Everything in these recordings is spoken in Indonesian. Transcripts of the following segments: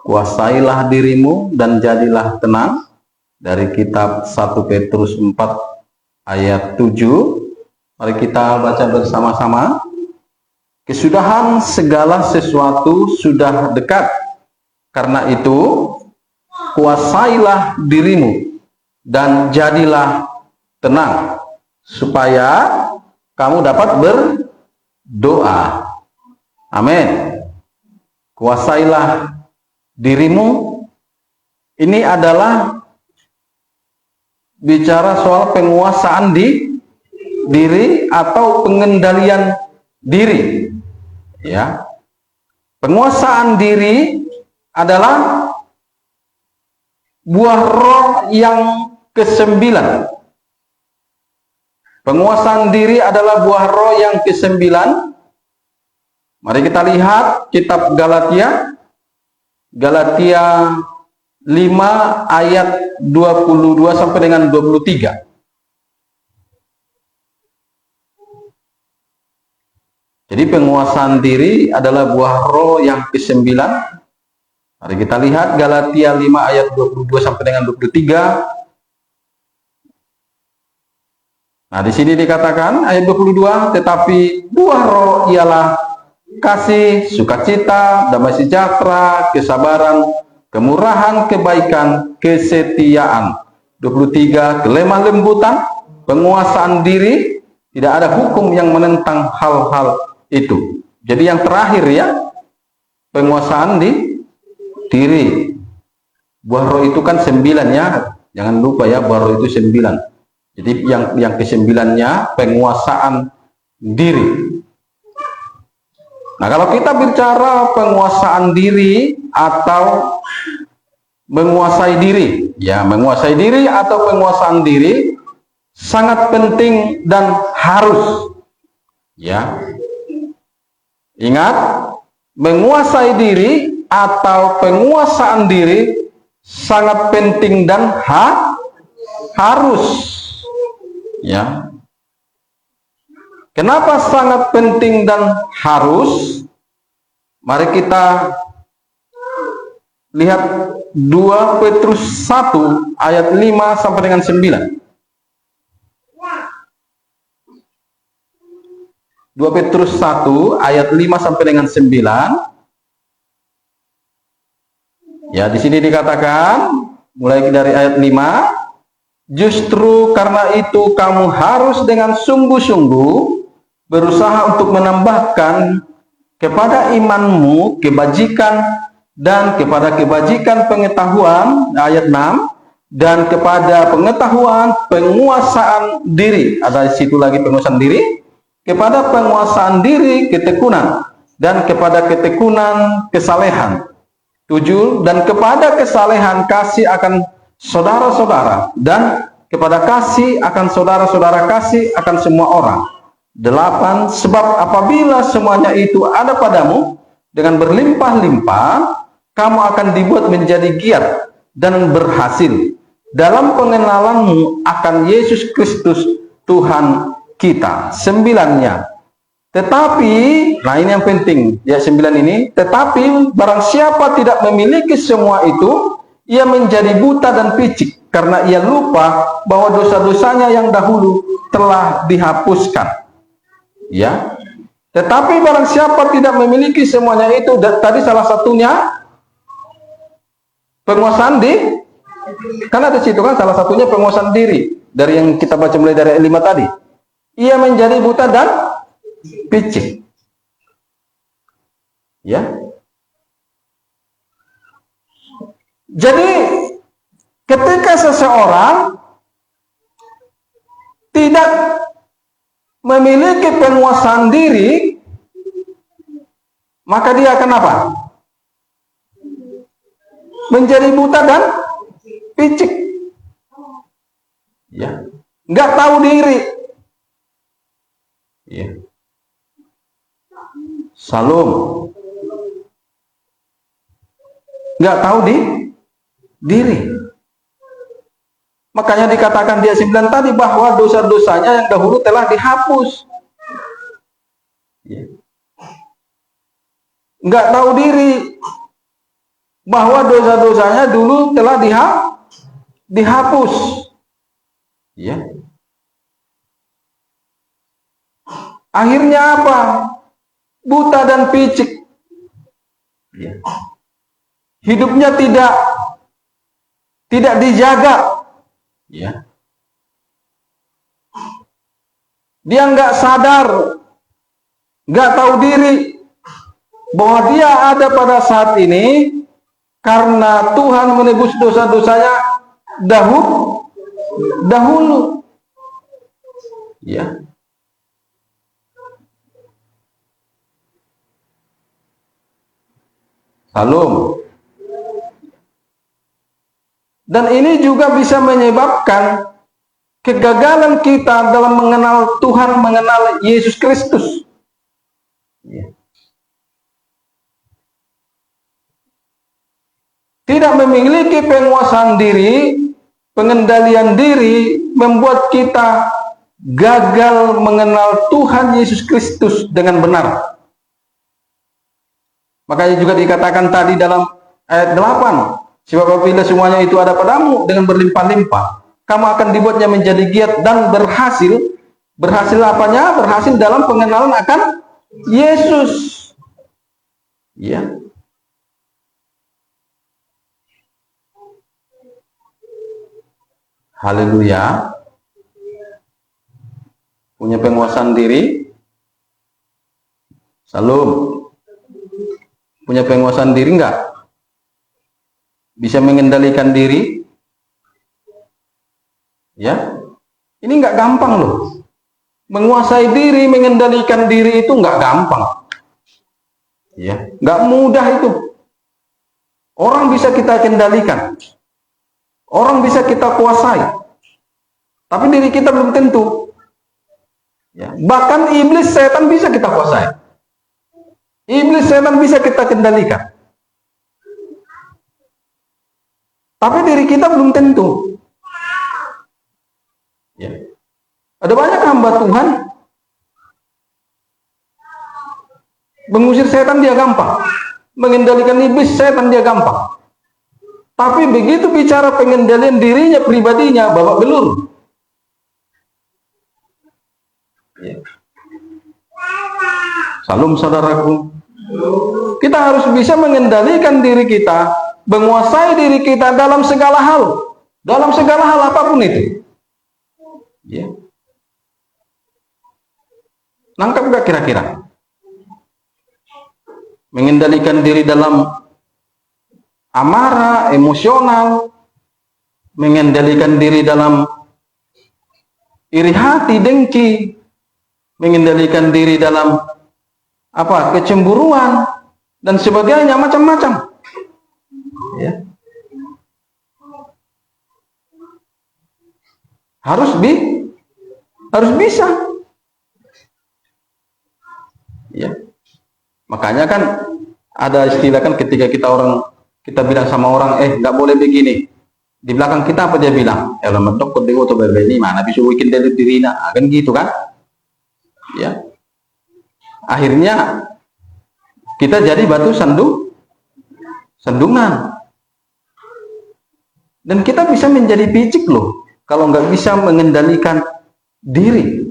kuasailah dirimu dan jadilah tenang, dari kitab 1 Petrus 4 ayat 7. Mari kita baca bersama-sama. Kesudahan segala sesuatu sudah dekat. Karena itu, kuasailah dirimu dan jadilah tenang, supaya kamu dapat berdoa. Amin. Kuasailah dirimu. Ini adalah bicara soal penguasaan diri atau pengendalian diri. Ya. Penguasaan diri adalah buah roh yang ke-9. Penguasaan diri adalah buah roh yang ke-9. Mari kita lihat kitab Galatia 5 ayat 22 sampai dengan 23. Jadi penguasaan diri adalah buah roh yang ke-9. Mari kita lihat Galatia 5 ayat 22 sampai dengan 23. Nah, di sini dikatakan ayat 22, tetapi buah roh ialah kasih, sukacita, damai sejahtera, kesabaran, kemurahan, kebaikan, kesetiaan. 23, kelemah lembutan, penguasaan diri. Tidak ada hukum yang menentang hal-hal itu. Jadi yang terakhir ya, penguasaan diri. Buah roh itu kan 9 ya. Jangan lupa ya, buah roh itu 9. Jadi yang ke-9-nya penguasaan diri. Nah, kalau kita bicara penguasaan diri atau menguasai diri, ya, menguasai diri atau penguasaan diri sangat penting dan harus. Ya. Ingat, menguasai diri atau penguasaan diri sangat penting dan harus. Ya. Kenapa sangat penting dan harus? Mari kita lihat 2 Petrus 1 ayat 5 sampai dengan 9. 2 Petrus 1 ayat 5 sampai dengan 9. Ya, di sini dikatakan mulai dari ayat 5, justru karena itu kamu harus dengan sungguh-sungguh berusaha untuk menambahkan kepada imanmu kebajikan, dan kepada kebajikan pengetahuan, ayat 6, dan kepada pengetahuan penguasaan diri. Ada di situ lagi penguasaan diri. Kepada penguasaan diri ketekunan, dan kepada ketekunan kesalehan. 7, dan kepada kesalehan kasih akan saudara-saudara, dan kepada kasih akan saudara-saudara kasih akan semua orang. 8, sebab apabila semuanya itu ada padamu dengan berlimpah-limpah, kamu akan dibuat menjadi giat dan berhasil dalam pengenalanmu akan Yesus Kristus Tuhan kita. 9-nya, tetapi, nah ini yang penting ya, 9 ini, tetapi barang siapa tidak memiliki semua itu, ia menjadi buta dan picik, karena ia lupa bahwa dosa-dosanya yang dahulu telah dihapuskan. Ya, tetapi barang siapa tidak memiliki semuanya itu, tadi salah satunya penguasaan diri. Karena di situ kan salah satunya penguasaan diri dari yang kita baca mulai dari 5 tadi. Ia menjadi buta dan picik. Ya. Jadi ketika seseorang tidak memiliki penguasaan diri, maka dia akan apa? Menjadi buta dan picik. Ya. Nggak tahu diri. Ya. Salam. Nggak tahu diri. Makanya dikatakan dia 9 tadi bahwa dosa-dosanya yang dahulu telah dihapus. Ya. Nggak tahu diri. bahwa dosa-dosanya dulu telah dihapus. Ya. Akhirnya apa? Buta dan picik. Ya. Hidupnya tidak dijaga. Ya. Dia nggak sadar, nggak tahu diri bahwa dia ada pada saat ini karena Tuhan menebus dosa-dosanya dahulu. Ya. Salam. Dan ini juga bisa menyebabkan kegagalan kita dalam mengenal Tuhan, mengenal Yesus Kristus. Ya. Tidak memiliki penguasaan diri, pengendalian diri, membuat kita gagal mengenal Tuhan Yesus Kristus dengan benar. Makanya juga dikatakan tadi dalam ayat 8, sebab apabila semuanya itu ada padamu dengan berlimpah-limpah, kamu akan dibuatnya menjadi giat dan berhasil. Berhasil apanya? Berhasil dalam pengenalan akan Yesus. Ya. Haleluya. Punya penguasaan diri. Salam. Punya penguasaan diri enggak? Bisa mengendalikan diri? Ya. Ini enggak gampang loh. Menguasai diri, mengendalikan diri itu enggak gampang. Ya, enggak mudah itu. Orang bisa kita kendalikan. Orang bisa kita kuasai. Tapi diri kita belum tentu. Ya. Bahkan iblis setan bisa kita kuasai. Iblis setan bisa kita kendalikan. Tapi diri kita belum tentu. Ya. Ada banyak hamba Tuhan mengusir setan dia gampang, mengendalikan iblis setan dia gampang. Tapi begitu bicara pengendalian dirinya pribadinya babak belur. Ya. Salam saudaraku. Kita harus bisa mengendalikan diri kita, menguasai diri kita dalam segala hal. Dalam segala hal apapun itu. Ya. Nangkap gak kira-kira? Mengendalikan diri dalam amarah, emosional, mengendalikan diri dalam iri hati, dengki, mengendalikan diri dalam kecemburuan dan sebagainya, macam-macam. Ya. Harus bisa. Ya. Makanya kan ada istilah kan ketika kita bilang sama orang, nggak boleh begini. Di belakang kita apa dia bilang? Elemen tok kode atau berbeda mana bisa bikin dari dirinya, kan gitu kan? Ya. Akhirnya kita jadi batu sandungan. Dan kita bisa menjadi picik loh kalau nggak bisa mengendalikan diri.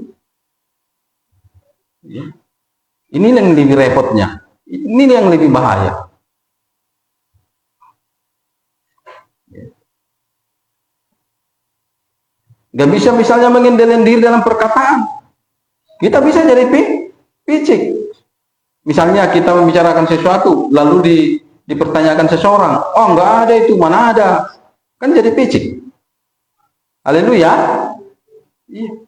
Ya. Ini yang lebih repotnya. Ini yang lebih bahaya. Gak bisa misalnya mengendalikan diri dalam perkataan. Kita bisa jadi picik. Misalnya kita membicarakan sesuatu, lalu dipertanyakan seseorang, oh nggak ada itu, mana ada. Kan jadi picik. Haleluya. Iya.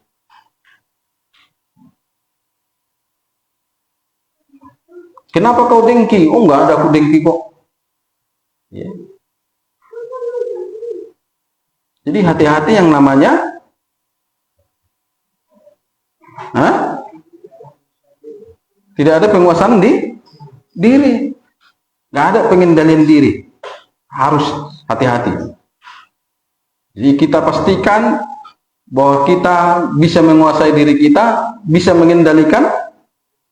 Kenapa kau dengki? Oh nggak ada aku dengki kok. Iya. Jadi hati-hati yang namanya tidak ada penguasaan diri, nggak ada pengendalian diri, harus hati-hati. Jadi kita pastikan bahwa kita bisa menguasai diri kita, bisa mengendalikan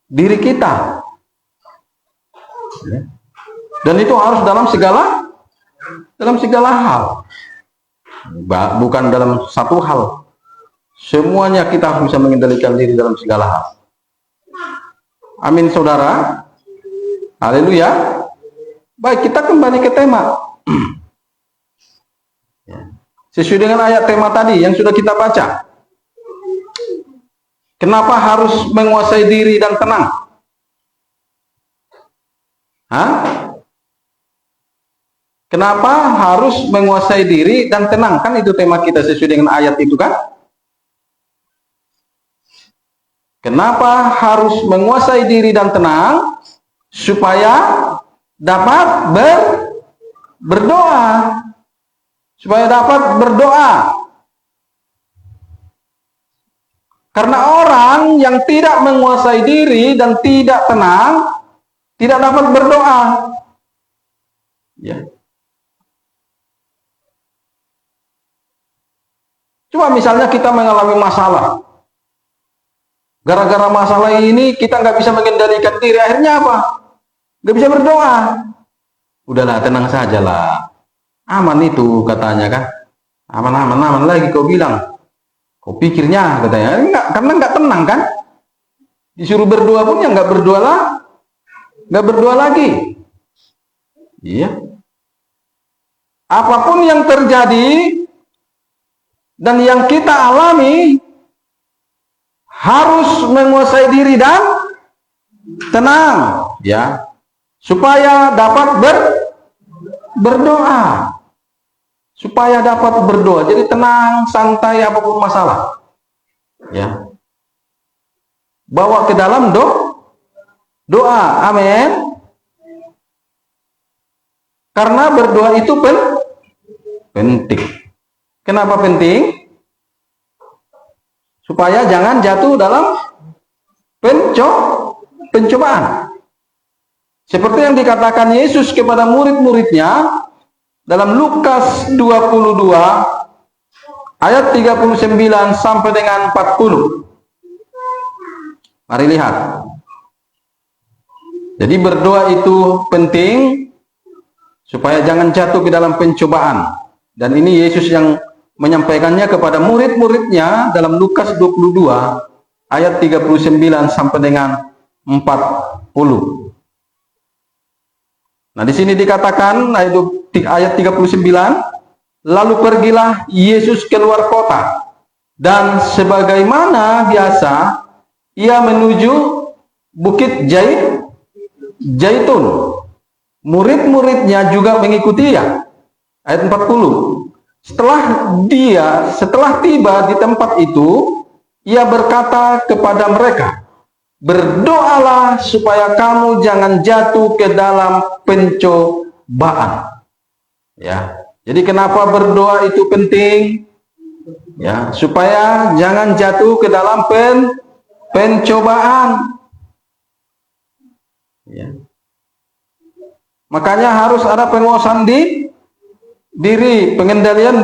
diri kita, dan itu harus dalam segala dalam segala hal. Bukan dalam satu hal. Semuanya kita bisa mengendalikan diri dalam segala hal. Amin, saudara. Haleluya. Baik, kita kembali ke tema. Sesuai dengan ayat tema tadi yang sudah kita baca. Kenapa harus menguasai diri dan tenang? Hah? Kenapa harus menguasai diri dan tenang? Kan itu tema kita sesuai dengan ayat itu kan? Kenapa harus menguasai diri dan tenang? Supaya dapat berdoa. Supaya dapat berdoa. Karena orang yang tidak menguasai diri dan tidak tenang, tidak dapat berdoa. Ya. Coba misalnya kita mengalami masalah. Gara-gara masalah ini kita nggak bisa mengendalikan diri. Akhirnya apa? Nggak bisa berdoa. Udahlah, tenang sajalah. Aman itu katanya kan. Aman lagi kau bilang. Kau pikirnya katanya. Enggak, karena nggak tenang kan. Disuruh berdoa pun ya nggak berdoa lah. Nggak berdoa lagi. Iya. Apapun yang terjadi dan yang kita alami, harus menguasai diri dan tenang, ya, supaya dapat berdoa, Jadi tenang, santai apapun masalah, ya, bawa ke dalam doa, amin. Karena berdoa itu penting. Kenapa penting? Supaya jangan jatuh dalam pencobaan. Seperti yang dikatakan Yesus kepada murid-muridnya dalam Lukas 22 ayat 39 sampai dengan 40. Mari lihat. Jadi berdoa itu penting supaya jangan jatuh ke dalam pencobaan. Dan ini Yesus yang menyampaikannya kepada murid-muridnya dalam Lukas 22 ayat 39 sampai dengan 40. Nah, di sini dikatakan ayat 39, lalu pergilah Yesus keluar kota, dan sebagaimana biasa ia menuju Bukit Zaitun. Murid-muridnya juga mengikuti dia. Ayat 40. Setelah tiba di tempat itu, ia berkata kepada mereka, berdoalah supaya kamu jangan jatuh ke dalam pencobaan. Ya. Jadi kenapa berdoa itu penting? Ya, supaya jangan jatuh ke dalam pencobaan. Ya. Makanya harus ada penguasaan diri, pengendalian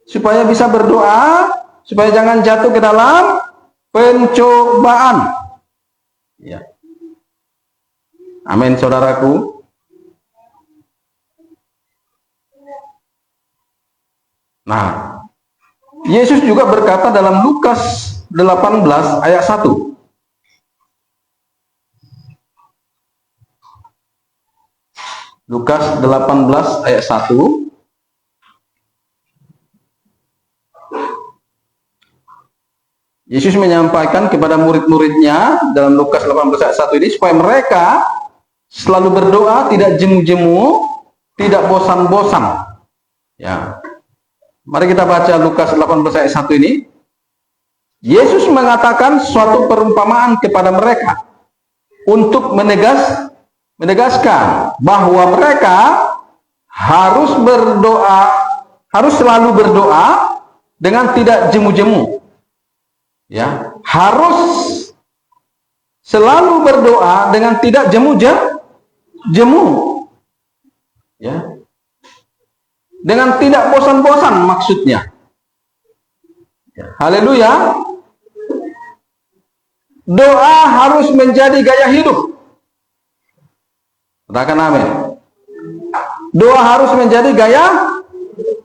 supaya bisa berdoa, supaya jangan jatuh ke dalam pencobaan. Ya. Amin, saudaraku. Nah, Yesus juga berkata dalam Lukas 18 ayat 1. Lukas 18 ayat 1. Yesus menyampaikan kepada murid-muridnya dalam Lukas 18 ayat 1 ini supaya mereka selalu berdoa, tidak jemu-jemu, tidak bosan-bosan. Ya. Mari kita baca Lukas 18 ayat 1 ini. Yesus mengatakan suatu perumpamaan kepada mereka untuk menegaskan bahwa mereka harus selalu berdoa dengan tidak jemu-jemu. Ya, harus selalu berdoa dengan tidak jemu. Ya. Dengan tidak bosan-bosan maksudnya. Ya. Haleluya. Doa harus menjadi gaya hidup. Katakan amin. Doa harus menjadi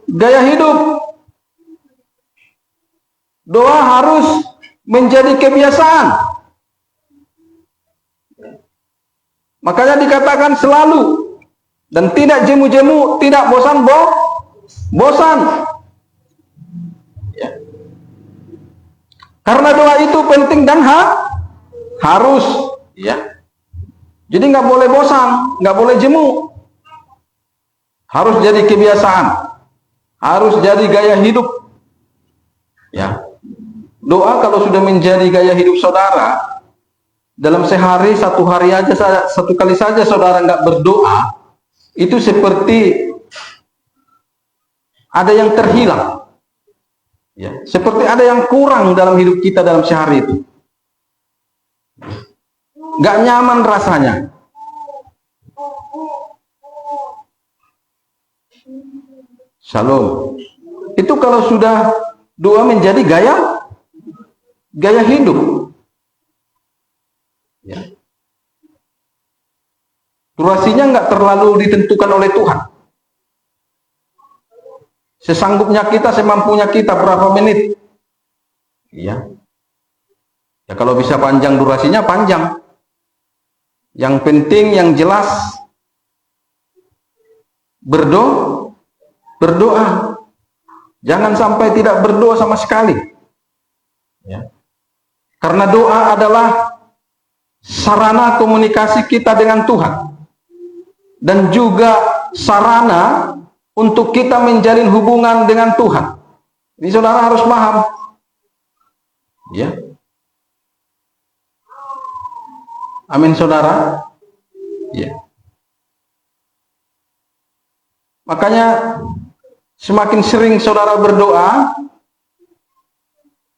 gaya hidup. Doa harus menjadi kebiasaan. Makanya dikatakan selalu dan tidak jemu-jemu, tidak bosan. Ya. Karena doa itu penting dan harus. Ya. Jadi nggak boleh bosan, nggak boleh jemu. Harus jadi kebiasaan, harus jadi gaya hidup. Ya. Doa kalau sudah menjadi gaya hidup saudara, dalam sehari, satu kali saja saudara nggak berdoa, itu seperti ada yang terhilang. Ya, seperti ada yang kurang dalam hidup kita dalam sehari itu. Nggak nyaman rasanya. Shalom. Itu kalau sudah doa menjadi gaya hidup. Ya. Durasinya nggak terlalu ditentukan oleh Tuhan. Sesanggupnya kita, semampunya kita, berapa menit. Ya. Ya kalau bisa panjang durasinya panjang. Yang penting, yang jelas berdoa. Jangan sampai tidak berdoa sama sekali. Ya. Karena doa adalah sarana komunikasi kita dengan Tuhan. Dan juga sarana untuk kita menjalin hubungan dengan Tuhan. Ini saudara harus paham. Ya. Amin saudara. Ya. Makanya semakin sering saudara berdoa,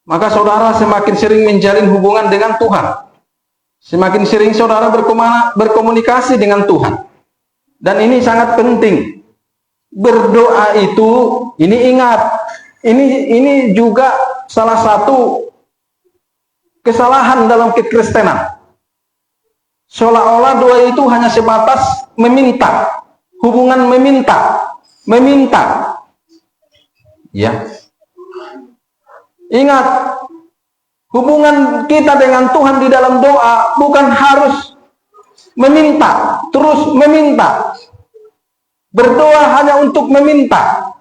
maka saudara semakin sering menjalin hubungan dengan Tuhan. Semakin sering saudara berkomunikasi dengan Tuhan. Dan ini sangat penting. Berdoa itu, ini ingat, ini juga salah satu kesalahan dalam kekristenan. Seolah-olah doa itu hanya sebatas meminta, hubungan meminta. Ya. Ingat, hubungan kita dengan Tuhan di dalam doa bukan harus meminta, terus meminta. Berdoa hanya untuk meminta.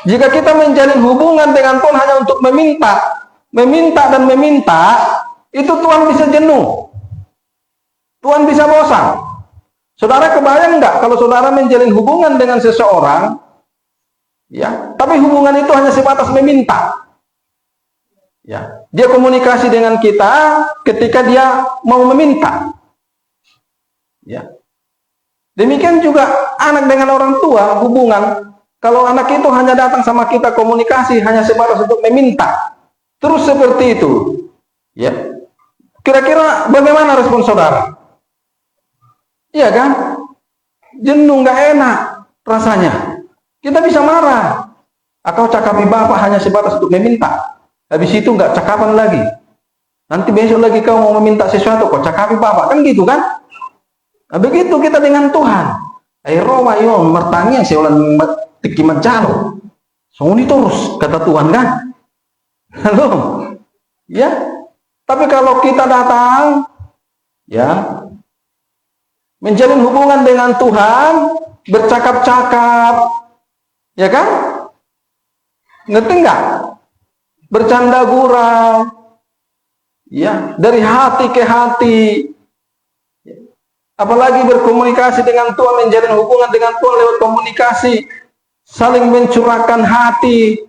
Jika kita menjalin hubungan dengan Tuhan hanya untuk meminta dan meminta, itu Tuhan bisa jenuh. Tuhan bisa bosan. Saudara kebayang enggak kalau saudara menjalin hubungan dengan seseorang, ya, tapi hubungan itu hanya sebatas meminta. Ya, dia komunikasi dengan kita ketika dia mau meminta. Ya. Demikian juga anak dengan orang tua hubungan. Kalau anak itu hanya datang sama kita komunikasi hanya sebatas untuk meminta, terus seperti itu, ya. Kira-kira bagaimana respon saudara? Iya kan? Jenuh, nggak enak rasanya. Kita bisa marah. Kau cakapi bapak hanya sebatas untuk meminta. Habis itu nggak cakapan lagi. Nanti besok lagi kau mau meminta sesuatu, kau cakapi bapak, kan gitu kan? Nah, begitu kita dengan Tuhan. Roma yon mertanya seolah tikimat jalo. Songoni terus kata Tuhan kan? Halo. Ya. Tapi kalau kita datang, ya, menjalin hubungan dengan Tuhan, bercakap-cakap, ya kan? Ngerti nggak? Bercanda gurau, ya, dari hati ke hati. Apalagi berkomunikasi dengan Tuhan, menjalin hubungan dengan Tuhan lewat komunikasi, saling mencurahkan hati,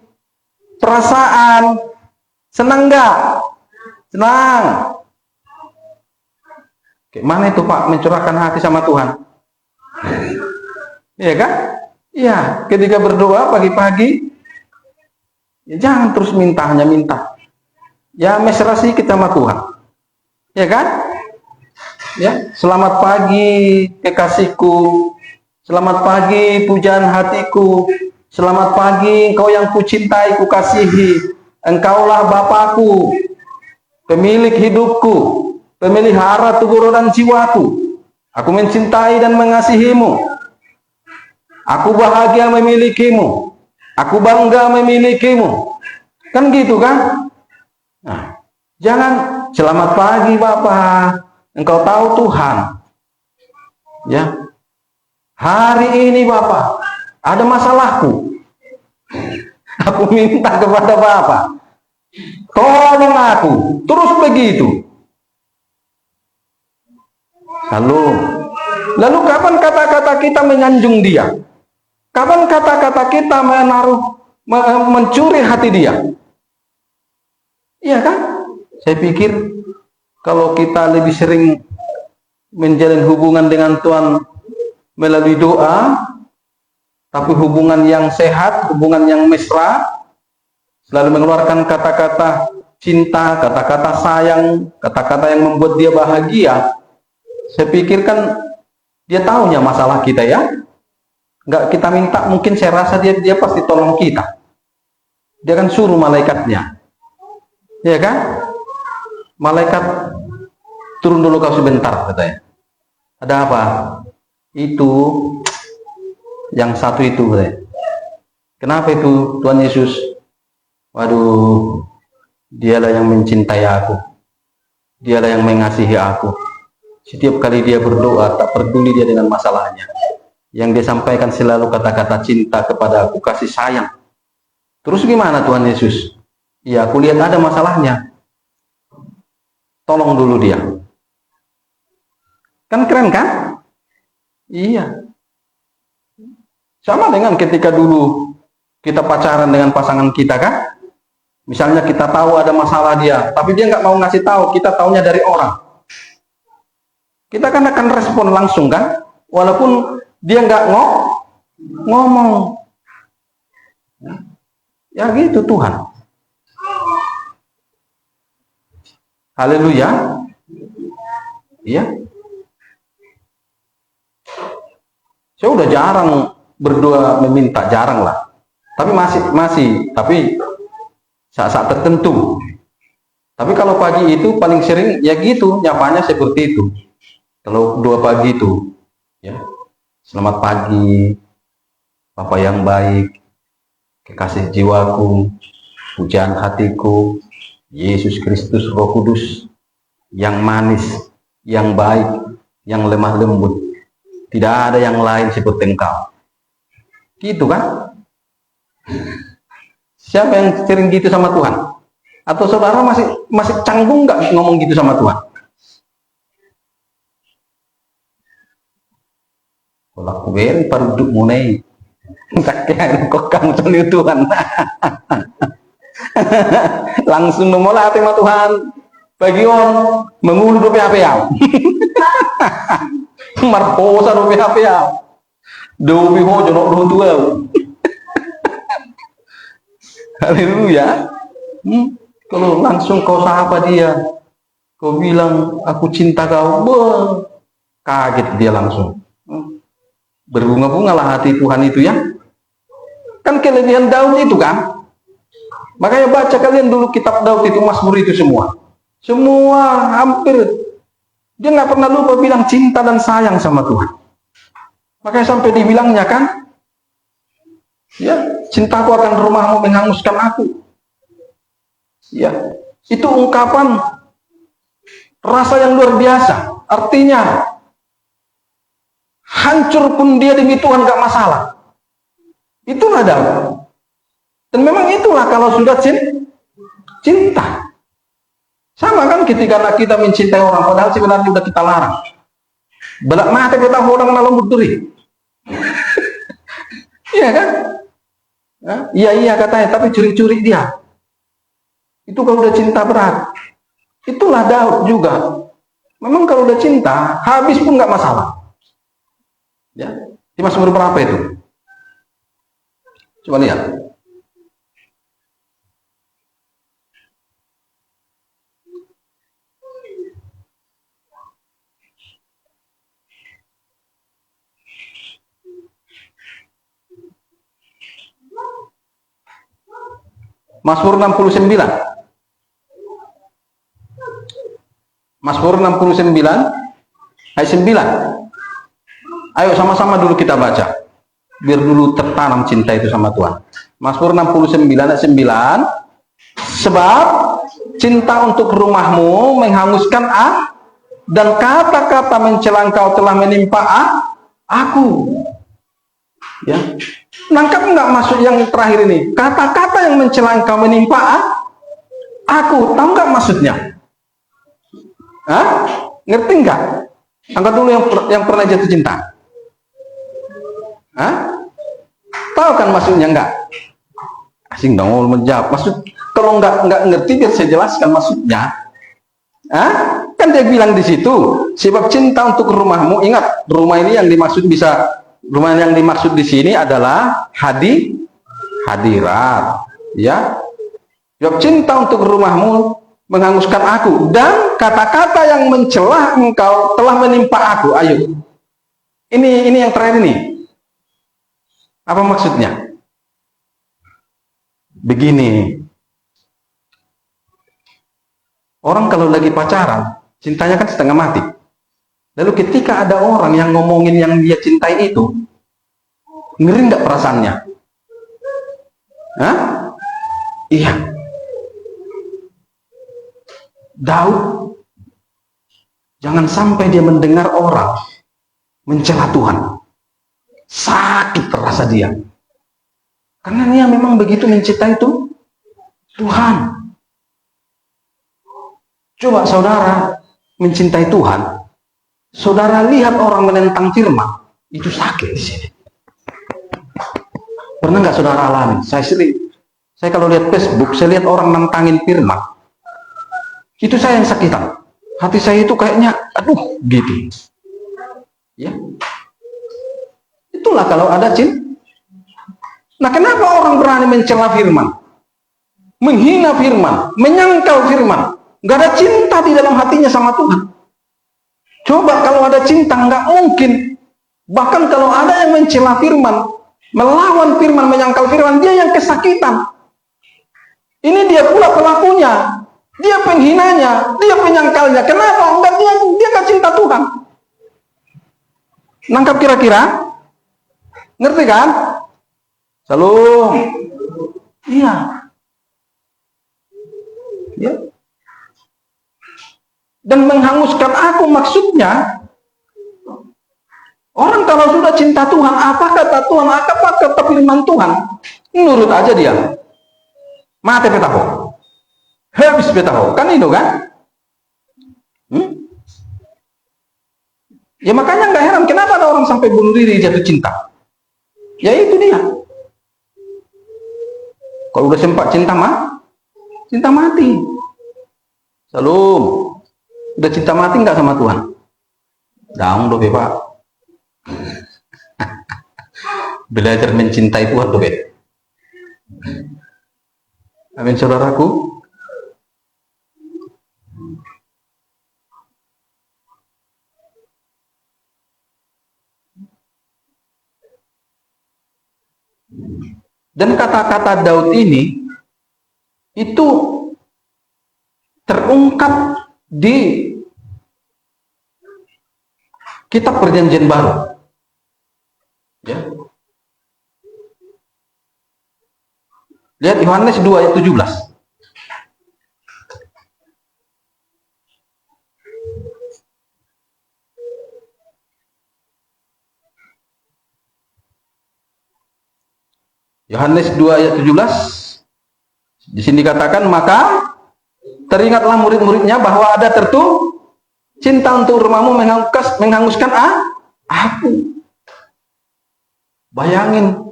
perasaan. Senang nggak? Senang. Mana itu Pak mencurahkan hati sama Tuhan? Iya kan? Iya, ketika berdoa pagi-pagi, ya jangan terus minta, hanya minta. Ya mesra sedikit sama Tuhan. Ya kan? Ya, selamat pagi kekasihku. Selamat pagi pujaan hatiku. Selamat pagi engkau yang kucintai, kukasihi. Engkaulah Bapakku, pemilik hidupku, pemelihara tubuh roh dan jiwaku. Aku mencintai dan mengasihimu. Aku bahagia memilikimu. Aku bangga memilikimu. Kan gitu kan? Nah, jangan selamat pagi Bapak. Engkau tahu Tuhan. Ya. Hari ini Bapak, ada masalahku. Aku minta kepada Bapak. Tolong aku. Terus begitu. Lalu kapan kata-kata kita menyanjung dia? Kapan kata-kata kita mencuri hati dia? Iya kan? Saya pikir kalau kita lebih sering menjalin hubungan dengan Tuhan melalui doa, tapi hubungan yang sehat, hubungan yang mesra, selalu mengeluarkan kata-kata cinta, kata-kata sayang, kata-kata yang membuat dia bahagia. Saya pikir kan dia tahunya masalah kita ya. Nggak kita minta, mungkin saya rasa dia pasti tolong kita. Dia kan suruh malaikatnya. Ya kan? Malaikat, turun dulu kau sebentar, katanya. Ada apa? Itu yang satu itu, katanya. Kenapa itu Tuhan Yesus? Waduh, dialah yang mencintai aku. Dialah yang mengasihi aku. Setiap kali dia berdoa, tak peduli dia dengan masalahnya. Yang dia sampaikan selalu kata-kata cinta kepada aku, kasih sayang. Terus gimana Tuhan Yesus? Ya, aku lihat ada masalahnya. Tolong dulu dia. Kan keren kan? Iya. Sama dengan ketika dulu kita pacaran dengan pasangan kita kan? Misalnya kita tahu ada masalah dia, tapi dia nggak mau ngasih tahu, kita taunya dari orang. Kita kan akan respon langsung kan? Walaupun dia nggak ngomong. Ya gitu Tuhan. Haleluya. Iya. Saya udah jarang berdoa meminta, jarang lah. Tapi tapi saat-saat tertentu. Tapi kalau pagi itu paling sering ya gitu, nyapanya seperti itu. Kalau doa pagi itu, ya. Selamat pagi, Bapak yang baik, kekasih jiwaku, pujaan hatiku, Yesus Kristus Roh Kudus, yang manis, yang baik, yang lemah lembut. Tidak ada yang lain seperti Engkau. Gitu kan? Siapa yang sering gitu sama Tuhan? Atau saudara masih canggung nggak ngomong gitu sama Tuhan? Kalau aku beri paruduk munai, kakek kok kamu cari Tuhan. Langsung nomor hati sama Tuhan. Bagi on mengulu rupiah yang marposa rupiah yang dobi ho jonok do tua. Haleluya. Kalau langsung kau sapa dia, kau bilang aku cinta kau, kaget dia langsung. Berbunga-bunga lah hati Tuhan itu ya. Kan kelebihan Daud itu kan. Makanya baca kalian dulu kitab Daud itu, Mazmur itu semua. Semua hampir dia nggak pernah lupa bilang cinta dan sayang sama Tuhan. Makanya sampai dibilangnya kan, ya, cintaku akan rumahmu menghanguskan aku. Ya, itu ungkapan rasa yang luar biasa. Artinya hancur pun dia demi Tuhan gak masalah. Itulah Daud. Dan memang itulah kalau sudah cinta. Sama kan ketika kita mencintai orang, padahal sebenarnya sudah kita larang. Belak mata kita orang malam berduri. Iya kan? Iya katanya, tapi curi-curi dia. Itu kalau udah cinta berat. Itulah Daud juga. Memang kalau udah cinta, habis pun nggak masalah. Ya, di Mazmur berapa itu? Coba lihat. Mazmur 69. Mazmur 69 ayat 9. Ayo sama-sama dulu kita baca. biar dulu tertanam cinta itu sama Tuhan. Mazmur 69 ayat 9, sebab cinta untuk rumahmu menghanguskan dan kata-kata mencela engkau telah menimpa aku. Ya, nangkap nggak maksud yang terakhir ini? Kata-kata yang mencela engkau menimpa aku, tahu nggak maksudnya? Hah? Ngerti nggak? Angkat dulu yang pernah jatuh cinta. Hah? Tahu kan maksudnya nggak? Asing dong, menjawab. Maksud kalau nggak ngerti biar saya jelaskan maksudnya. Hah? Kan dia bilang di situ, sebab cinta untuk rumahmu. Ingat, rumah ini yang dimaksud rumah yang dimaksud di sini adalah hadirat, ya. Sebab cinta untuk rumahmu menghanguskan aku, dan kata-kata yang mencela engkau telah menimpa aku. Ayo, ini yang terakhir ini. Apa maksudnya? Begini, orang kalau lagi pacaran, cintanya kan setengah mati. Lalu ketika ada orang yang ngomongin yang dia cintai itu, ngeri nggak perasaannya? Hah? Iya. Daud, jangan sampai dia mendengar orang mencela Tuhan. Sakit terasa dia. Karena dia memang begitu mencintai itu Tuhan. Coba saudara mencintai Tuhan, saudara lihat orang menentang firman, itu sakit di sini. Pernah nggak saudara alami? Saya kalau lihat Facebook, saya lihat orang nantangin firman, itu saya yang sakitan. Hati saya itu kayaknya, aduh, gitu. Ya, itulah kalau ada cinta. Nah, kenapa orang berani mencela firman, menghina firman, menyangkal firman? Nggak ada cinta di dalam hatinya sama Tuhan. Coba kalau ada cinta, nggak mungkin. Bahkan kalau ada yang mencela firman, melawan firman, menyangkal firman, dia yang kesakitan. Ini dia pula pelakunya, dia penghinanya, dia penyangkalnya. Kenapa? Enggak, dia nggak cinta Tuhan. Nangkap kira-kira? Ngerti kan? Salam. Iya. Ya. Dan menghanguskan aku maksudnya, orang kalau sudah cinta Tuhan, apa kata Tuhan, apa kata firman Tuhan, nurut aja dia. Mate petaho, habis petaho, kan itu kan? Ya makanya nggak heran kenapa ada orang sampai bunuh diri jatuh cinta. Ya itu dia. Kalau udah sempat cinta mati. Salam. Udah cinta mati nggak sama Tuhan? Daun dobe Pak. Belajar mencintai Tuhan dobe. Amin saudaraku. Dan kata-kata Daud ini itu terungkap di kitab Perjanjian Baru. Ya. Lihat Yohanes 2 ayat 17. Yohanes 2 ayat 17. Di sini dikatakan, maka teringatlah murid-muridnya bahwa ada cinta untuk rumahmu menghanguskan aku. Bayangin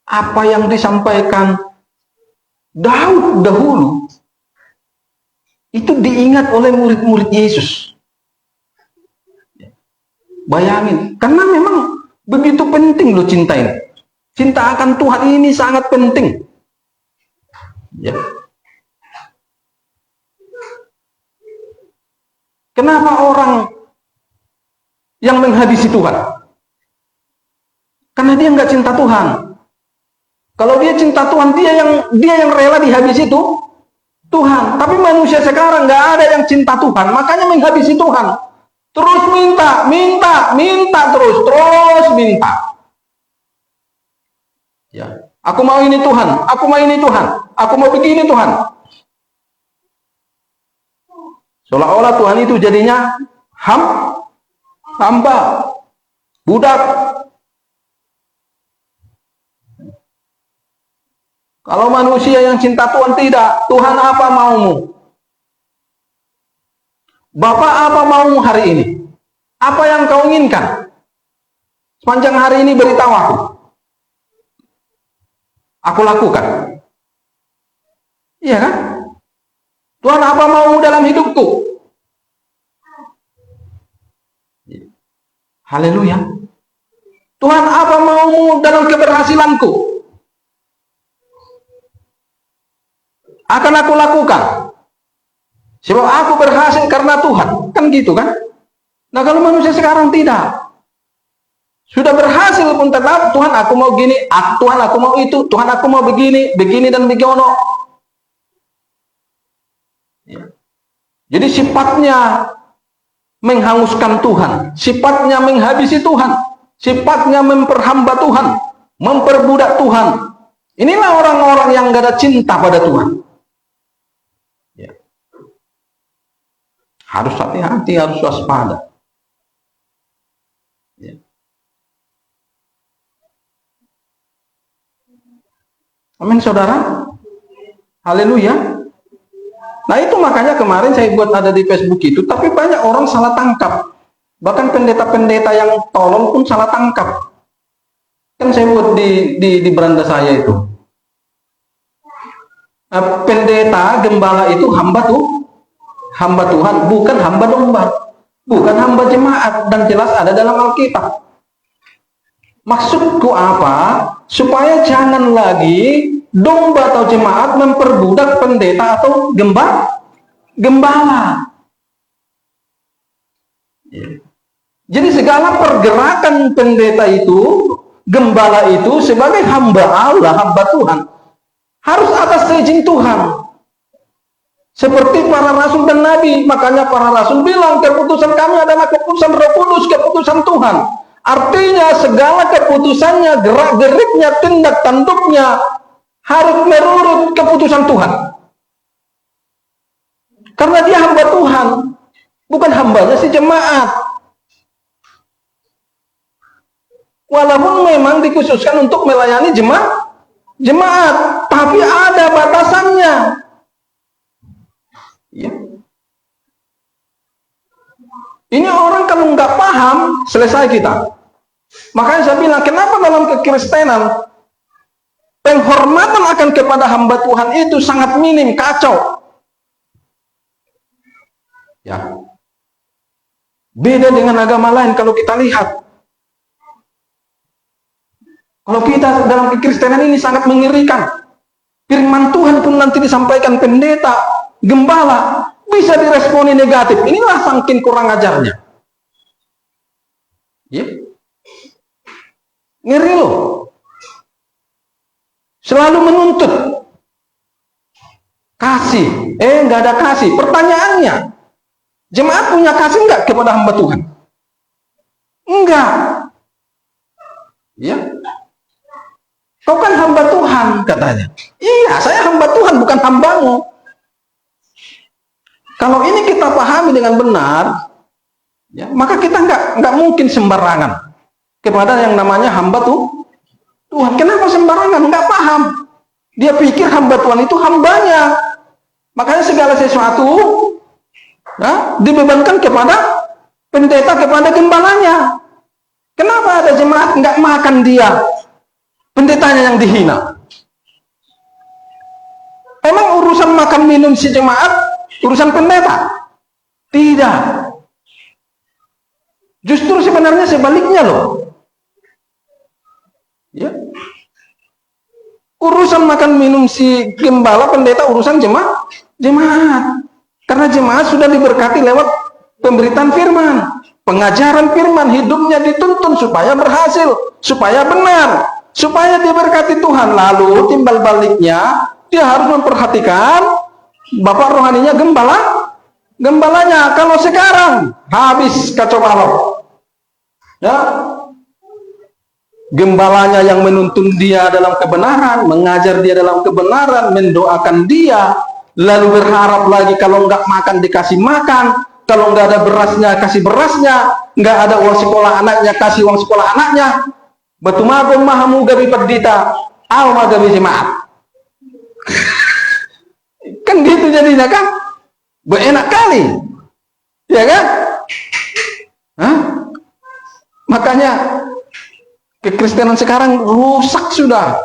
apa yang disampaikan Daud dahulu itu diingat oleh murid-murid Yesus. Bayangin, karena memang begitu penting loh cinta ini. Cinta akan Tuhan ini sangat penting. Ya. Kenapa orang yang menghabisi Tuhan? Karena dia nggak cinta Tuhan. Kalau dia cinta Tuhan, dia yang rela dihabisi itu Tuhan. Tapi manusia sekarang nggak ada yang cinta Tuhan, makanya menghabisi Tuhan. Terus minta terus minta. Ya, aku mau ini Tuhan, aku mau ini Tuhan, aku mau begini Tuhan. Seolah-olah Tuhan itu jadinya hamba, budak. Kalau manusia yang cinta Tuhan tidak, Tuhan apa maumu? Bapak apa maumu hari ini? Apa yang kau inginkan? Sepanjang hari ini beritahu aku. Aku lakukan. Iya kan? Tuhan apa maumu dalam hidupku? Haleluya. Tuhan apa maumu dalam keberhasilanku? Akan aku lakukan. Sebab aku berhasil karena Tuhan. Kan gitu kan? Nah kalau manusia sekarang tidak. Sudah berhasil pun tetap, Tuhan aku mau gini, Tuhan aku mau itu, Tuhan aku mau begini, begini dan begono. Ya. Jadi sifatnya menghanguskan Tuhan, sifatnya menghabisi Tuhan, sifatnya memperhamba Tuhan, memperbudak Tuhan. Inilah orang-orang yang gak ada cinta pada Tuhan. Ya. Harus hati-hati, harus waspada. Ya. Amin saudara. Haleluya. Nah itu makanya kemarin saya buat ada di Facebook itu, tapi banyak orang salah tangkap. Bahkan pendeta-pendeta yang tolong pun salah tangkap. Kan saya buat di beranda saya itu. Nah, pendeta, gembala itu hamba Tuhan, bukan hamba domba, bukan hamba jemaat, dan jelas ada dalam Alkitab. Maksudku apa? Supaya jangan lagi domba atau jemaat memperbudak pendeta atau gembala. Jadi segala pergerakan pendeta itu, gembala itu sebagai hamba Allah, hamba Tuhan, harus atas izin Tuhan. Seperti para rasul dan nabi, makanya para rasul bilang keputusan kami adalah keputusan Roh Kudus, keputusan Tuhan. Artinya segala keputusannya, gerak-geriknya, tindak tanduknya harus menurut keputusan Tuhan. Karena dia hamba Tuhan, bukan hambanya si jemaat. Walaupun memang dikhususkan untuk melayani jemaat, tapi ada batasannya. Ya. Ini orang kalau nggak paham, selesai kita. Makanya saya bilang, kenapa dalam kekristenan penghormatan akan kepada hamba Tuhan itu sangat minim, kacau. Ya. Beda dengan agama lain kalau kita lihat. Kalau kita dalam kekristenan ini sangat mengerikan. Firman Tuhan pun nanti disampaikan pendeta, gembala, bisa diresponi negatif. Inilah saking kurang ajarnya. Ya. Ngeri loh. Selalu menuntut. Kasih. Nggak ada kasih. Pertanyaannya, jemaat punya kasih nggak kepada hamba Tuhan? Enggak. Ya. Kau kan hamba Tuhan, katanya. Iya, saya hamba Tuhan, bukan hambamu. Kalau ini kita pahami dengan benar, ya, maka kita nggak mungkin sembarangan kepada yang namanya hamba Tuhan. Kenapa sembarangan? Nggak paham. Dia pikir hamba Tuhan itu hambanya. Makanya segala sesuatu ya, dibebankan kepada pendeta, kepada gembalanya. Kenapa ada jemaat nggak makan dia? Pendetanya yang dihina. Emang urusan makan minum si jemaat urusan pendeta? Tidak. Justru sebenarnya sebaliknya loh. Ya. Urusan makan minum si gembala, pendeta, urusan jemaat. Karena jemaat sudah diberkati lewat pemberitaan firman, pengajaran firman, hidupnya dituntun supaya berhasil, supaya benar, supaya diberkati Tuhan. Lalu timbal baliknya dia harus memperhatikan bapak rohaninya, gembalanya. Kalau sekarang habis kacau balau, ya, Gembalanya yang menuntun dia dalam kebenaran, mengajar dia dalam kebenaran, mendoakan dia, lalu berharap lagi kalau nggak makan dikasih makan, kalau nggak ada berasnya kasih berasnya, nggak ada uang sekolah anaknya kasih uang sekolah anaknya. Batu magong mahamu gabi pagdita, aw magabi jemaat. Kan gitu jadinya kan, berenak kali, ya kan? Hah? Makanya kekristenan sekarang rusak sudah,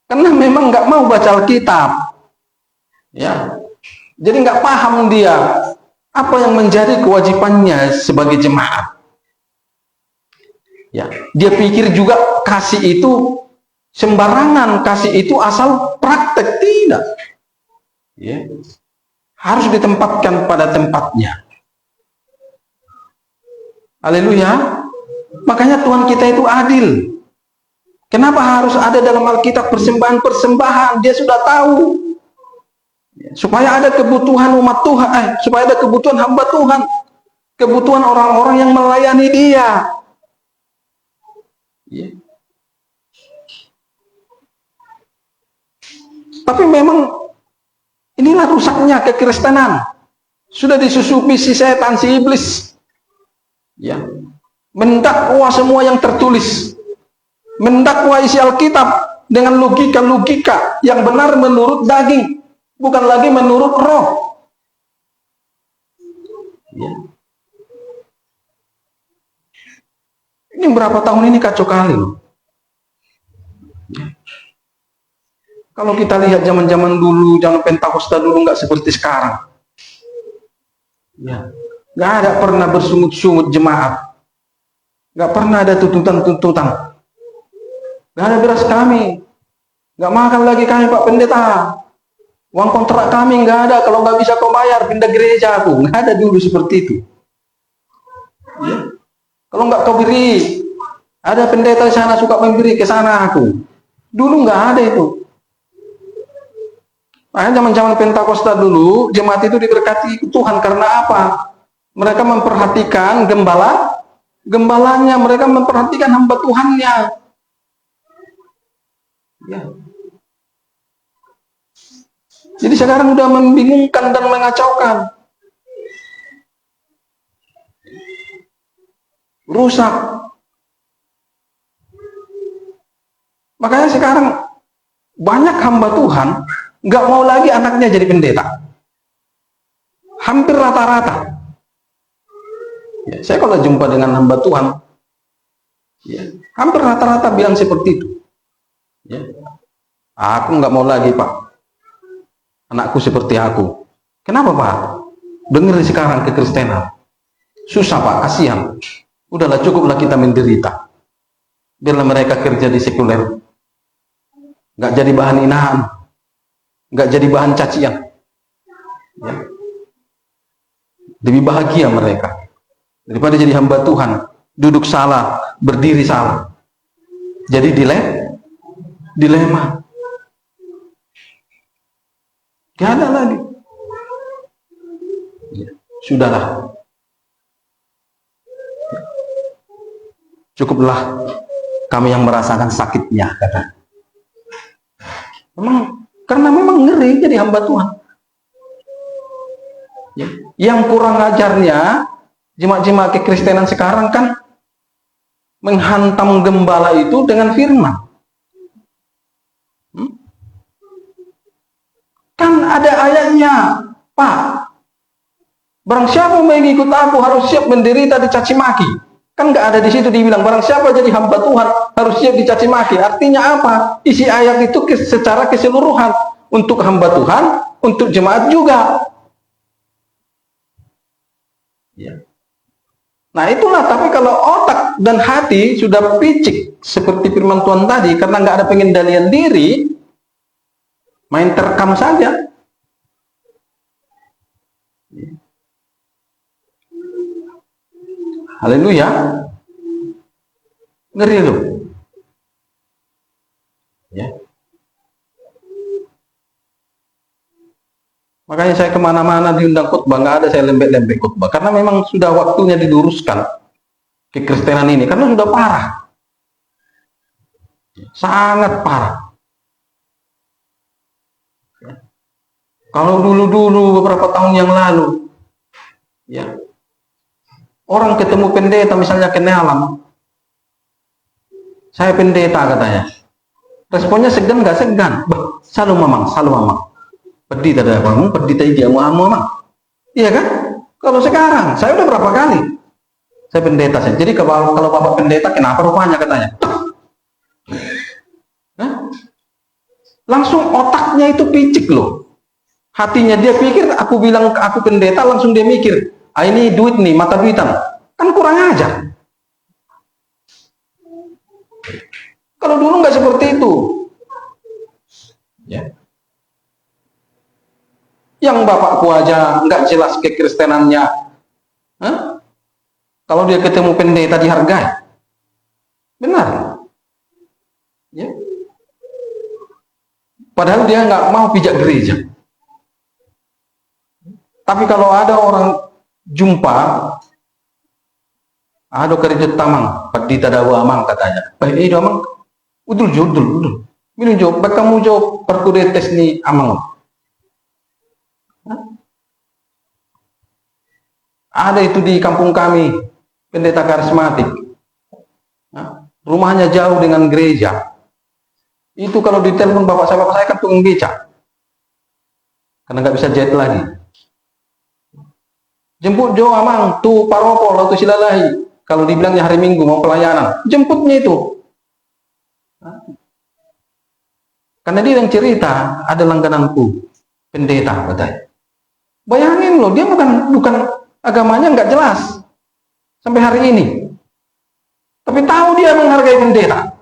karena memang nggak mau baca Alkitab, ya. Jadi nggak paham dia apa yang menjadi kewajibannya sebagai jemaat. Ya, dia pikir juga kasih itu sembarangan, kasih itu asal praktek, tidak. Ya. Harus ditempatkan pada tempatnya. Haleluya. Makanya Tuhan kita itu adil. Kenapa harus ada dalam Alkitab persembahan-persembahan? Dia sudah tahu. Supaya ada kebutuhan umat Tuhan, supaya ada kebutuhan hamba Tuhan, kebutuhan orang-orang yang melayani dia. Ya. Tapi memang inilah rusaknya kekristenan. Sudah disusupi si setan, si iblis. Ya. Mendakwa semua yang tertulis. Mendakwa isi Alkitab dengan logika-logika yang benar menurut daging, bukan lagi menurut roh. Ya. Ini berapa tahun ini kacau kali. Ya. Kalau kita lihat zaman-zaman dulu, zaman Pentakosta dulu nggak seperti sekarang. Ya. Nggak ada pernah bersungut-sungut jemaat. Nggak pernah ada tuntutan-tuntutan. Nggak ada beras kami. Nggak makan lagi kami Pak Pendeta. Uang kontrak kami nggak ada. Kalau nggak bisa kau bayar, pindah gereja aku. Nggak ada dulu seperti itu. Ya. Kalau nggak kau beri, ada pendeta di sana suka memberi ke sana aku. Dulu nggak ada itu. Makanya zaman-zaman Pentakosta dulu, jemaat itu diberkati Tuhan karena apa? Mereka memperhatikan gembalanya, mereka memperhatikan hamba Tuhannya. Ya. Jadi sekarang udah membingungkan dan mengacaukan. Rusak. Makanya sekarang banyak hamba Tuhan nggak mau lagi anaknya jadi pendeta. Hampir rata-rata. Ya, saya kalau jumpa dengan hamba Tuhan, ya, hampir rata-rata bilang seperti itu. Ya. Aku nggak mau lagi Pak, anakku seperti aku. Kenapa Pak? Dengar sekarang kekristenan. Susah Pak, kasihan. Udahlah, cukuplah kita menderita. Biarlah mereka kerja di sekuler. Nggak jadi bahan hinaan. Nggak jadi bahan cacian. Ya. Lebih bahagia mereka daripada jadi hamba Tuhan, duduk salah, berdiri salah. Jadi dilema. Gak ada lagi. Ya. Sudahlah. Cukuplah kami yang merasakan sakitnya, kata. Karena memang ngeri jadi hamba Tuhan. Ya. Yang kurang ajarnya, jemaat-jemaat kekristenan sekarang kan menghantam gembala itu dengan firman. Kan ada ayatnya, Pak. Barang siapa mengikut aku harus siap menderita dicaci maki. Kan nggak ada di situ dibilang barang siapa jadi hamba Tuhan harus siap dicaci maki. Artinya apa? Isi ayat itu secara keseluruhan untuk hamba Tuhan, untuk jemaat juga. Ya. Nah itulah, tapi kalau otak dan hati sudah picik seperti firman Tuhan tadi, karena nggak ada pengendalian diri, main terekam saja. Haleluya. Ngeri loh. Ya. Makanya saya kemana-mana diundang khotbah, nggak ada saya lembek-lembek khotbah, karena memang sudah waktunya diluruskan kekristenan ini, karena sudah parah. Sangat parah. Kalau dulu-dulu beberapa tahun yang lalu, ya, orang ketemu pendeta misalnya kenalan, saya pendeta katanya, responnya segan nggak segan, salu mamang, pendeta ada apa? Pendeta dia mau mamang, iya kan? Kalau sekarang, saya udah berapa kali, saya pendeta saya. Jadi kalau bapak pendeta, kenapa rupanya katanya? Hah? Langsung otaknya itu picik loh. Hatinya dia pikir, aku bilang aku pendeta, langsung dia mikir, ah ini duit nih, mata duitan. Kan kurang ajar. Kalau dulu nggak seperti itu. Ya. Yang bapakku aja nggak jelas kekristenannya. Hah? Kalau dia ketemu pendeta dihargai. Benar. Ya. Padahal dia nggak mau pijak gereja. Tapi kalau ada orang jumpa, ada kerja tamang, pendeta dawa amang katanya. Baik, amang, udul. Minum jo, kamu jo perkudetes ni amang. Ada itu di kampung kami, pendeta karismatik. Rumahnya jauh dengan gereja. Itu kalau ditelepon bapak saya kan tukang beca. Karena nggak bisa jet lagi. Jemput Jo amang, tuh parokol atau silalahi. Kalau dibilangnya hari Minggu mau pelayanan, jemputnya itu. Karena dia yang cerita, ada langgananku, pendeta katanya. Bayangin loh, dia bukan agamanya nggak jelas sampai hari ini. Tapi tahu dia menghargai pendeta,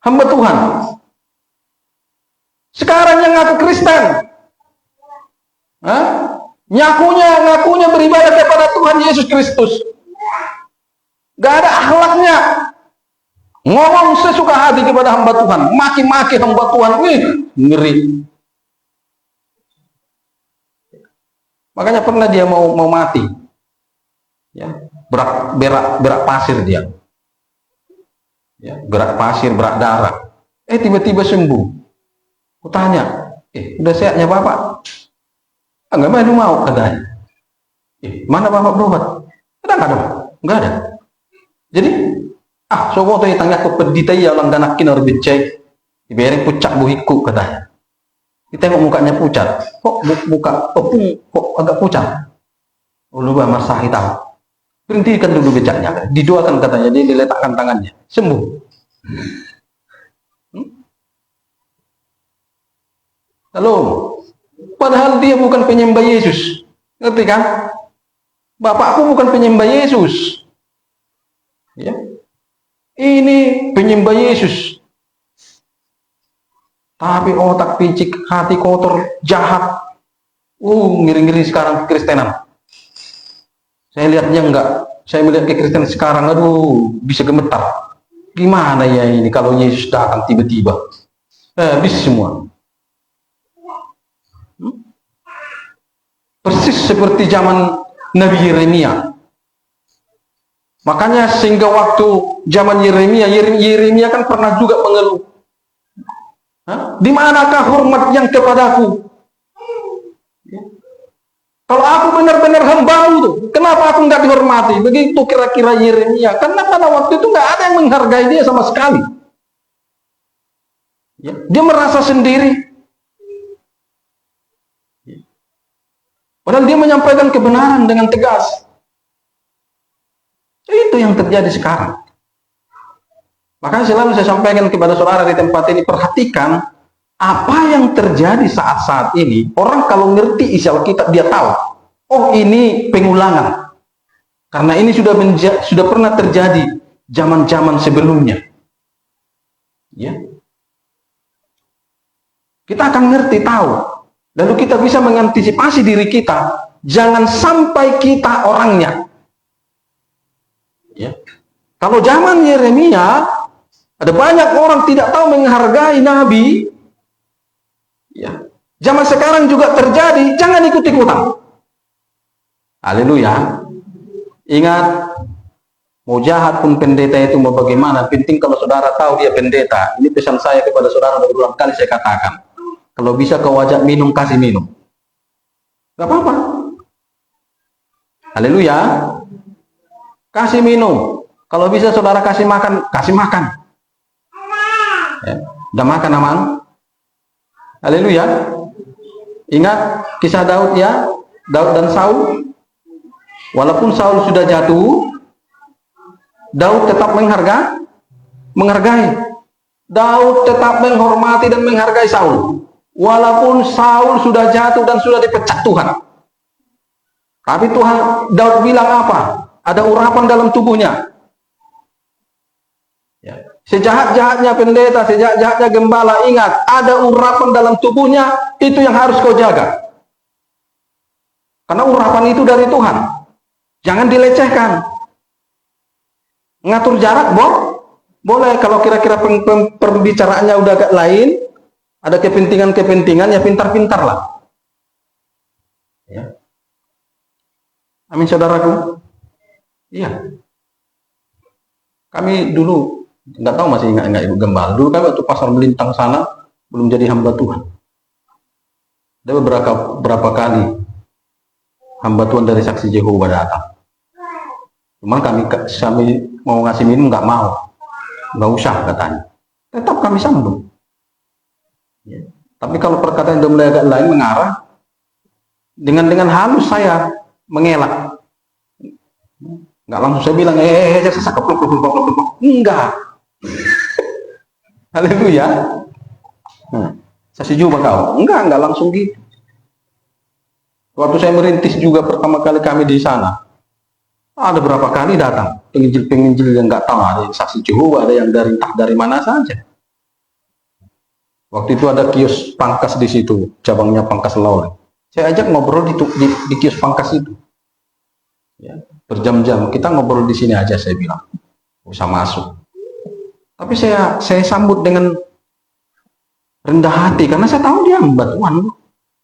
hamba Tuhan. Sekarang yang ngaku Kristen, ngakunya beribadah kepada Tuhan Yesus Kristus, gak ada akhlaknya, ngomong sesuka hati kepada hamba Tuhan, maki-maki hamba Tuhan, ngeri. Makanya pernah dia mau mati, ya, berak pasir dia, ya, berak pasir, berak darah, tiba-tiba sembuh. Kutanya, udah sehatnya bapak? Enggak mau katanya. Mana bapak berobat? Enggak ada. Jadi, sobo tuh tanya ke pendeta ya lang danakin or becek. Dibiarin pucat buhiku katanya. Ditengok mukanya pucat. Kok muka topung kok agak pucat? Lu masah hitam. Berhentikan dulu becaknya. Didoakan katanya, dia diletakkan tangannya. Sembuh. Halo. Padahal dia bukan penyembah Yesus. Ngerti kan? Bapakku bukan penyembah Yesus. Ya. Ini penyembah Yesus. Tapi otak picik, hati kotor, jahat. Ngiri-ngiri sekarang kekristenan. Saya lihatnya enggak. Saya melihat kekristenan sekarang, aduh, bisa gemetar. Gimana ya ini kalau Yesus datang tiba-tiba? Habis semua. Persis seperti zaman Nabi Yeremia. Makanya sehingga waktu zaman Yeremia kan pernah juga mengeluh. Di manakah hormat yang kepadaku? Kalau aku benar-benar hambamu tuh, kenapa aku nggak dihormati? Begitu kira-kira Yeremia. Karena pada waktu itu nggak ada yang menghargai dia sama sekali. Dia merasa sendiri. Padahal dia menyampaikan kebenaran dengan tegas. Itu yang terjadi sekarang. Makanya selalu saya sampaikan kepada saudara di tempat ini, perhatikan apa yang terjadi saat-saat ini. Orang kalau ngerti isi Alkitab, dia tahu, oh ini pengulangan. Karena ini sudah pernah terjadi zaman-zaman sebelumnya. Ya. Kita akan ngerti, tahu. Lalu kita bisa mengantisipasi diri kita, jangan sampai kita orangnya. Ya. Kalau zaman Yeremia, ada banyak orang tidak tahu menghargai Nabi. Ya. Zaman sekarang juga terjadi, jangan ikut-ikutan. Haleluya. Ingat, Mau jahat pun pendeta itu mau bagaimana, penting kalau saudara tahu dia pendeta. Ini pesan saya kepada saudara berulang kali saya katakan. Kalau bisa kau ajak minum, kasih minum. Gak apa-apa. Haleluya. Kasih minum. Kalau bisa saudara kasih makan, kasih makan. Ya. Udah makan aman? Haleluya. Ingat kisah Daud ya, Daud dan Saul. Walaupun Saul sudah jatuh, Daud tetap menghargai. Daud tetap menghormati dan menghargai Saul. Walaupun Saul sudah jatuh dan sudah dipecat Tuhan. Tapi Daud bilang apa? Ada urapan dalam tubuhnya. Ya. Sejahat-jahatnya pendeta, sejahat-jahatnya gembala, ingat, ada urapan dalam tubuhnya, itu yang harus kau jaga. Karena urapan itu dari Tuhan. Jangan dilecehkan. Ngatur jarak, boleh. Kalau kira-kira pembicaraannya udah agak lain, ada kepentingan-kepentingan, ya pintar-pintarlah. Ya. Amin, saudaraku. Iya. Kami dulu, nggak tahu masih ingat nggak Ibu Gembala, dulu kami waktu pasar melintang sana, belum jadi hamba Tuhan. Ada berapa kali hamba Tuhan dari Saksi Jehovah datang. Cuman kami mau ngasih minum nggak mau, nggak usah katanya. Tetap kami sambung. Ya. Tapi kalau perkataan udah mulai agak lain mengarah, dengan halus saya mengelak. Nggak langsung saya bilang, enggak. Haleluya. Saya setuju kau. Enggak langsung gitu. Waktu saya merintis juga pertama kali kami di sana, ada berapa kali datang penginjil-penginjil yang nggak tahu, ada yang Saksi Jehovah, ada yang entah dari mana saja. Waktu itu ada kios pangkas di situ, cabangnya Pangkas Laut. Saya ajak ngobrol di kios pangkas itu. Ya, berjam-jam kita ngobrol di sini aja, saya bilang, usah masuk. Tapi saya sambut dengan rendah hati karena saya tahu dia hamba Tuhan.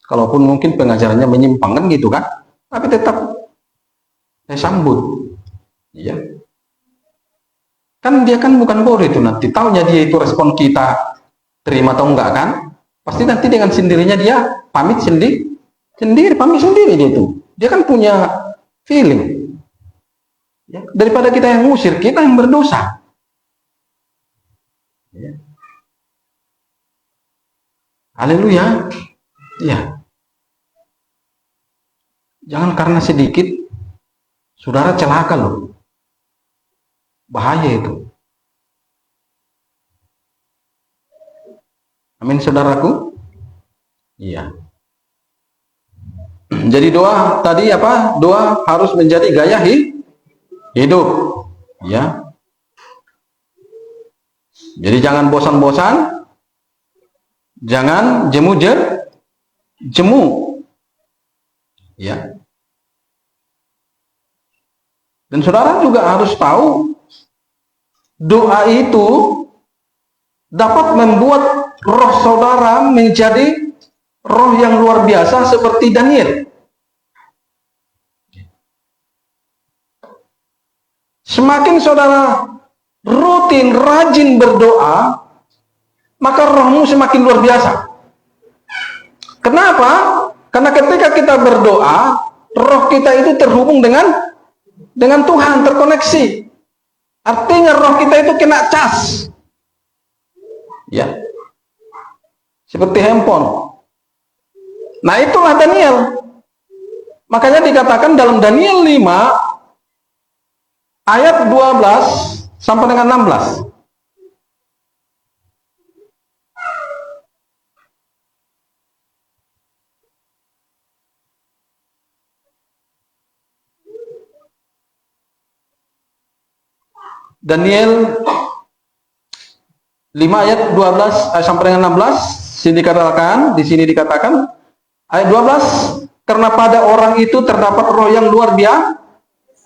Kalaupun mungkin pengajarannya menyimpang kan gitu kan, tapi tetap saya sambut. Iya. Kan dia kan bukan bodoh itu, nanti taunya dia itu respon kita terima atau enggak kan? Pasti nanti dengan sendirinya dia pamit sendiri dia itu. Dia kan punya feeling. Ya, daripada kita yang ngusir, kita yang berdosa. Ya. Haleluya. Ya. Jangan karena sedikit saudara celaka loh. Bahaya itu. Amin, saudaraku. Iya. Jadi doa tadi apa? Doa harus menjadi gaya hidup. Ya. Jadi jangan bosan-bosan. Jangan jemu. Ya. Dan saudara juga harus tahu doa itu dapat membuat roh saudara menjadi roh yang luar biasa seperti Daniel. Semakin saudara rutin, rajin berdoa, maka rohmu semakin luar biasa. Kenapa? Karena ketika kita berdoa, roh kita itu terhubung dengan Tuhan, terkoneksi. Artinya roh kita itu kena cas. Ya. Seperti handphone. Nah, itulah Daniel. Makanya dikatakan dalam Daniel 5 ayat 12 sampai dengan 16. Daniel 5 ayat 12 sampai dengan 16 di sini dikatakan ayat 12, karena pada orang itu terdapat roh yang luar biasa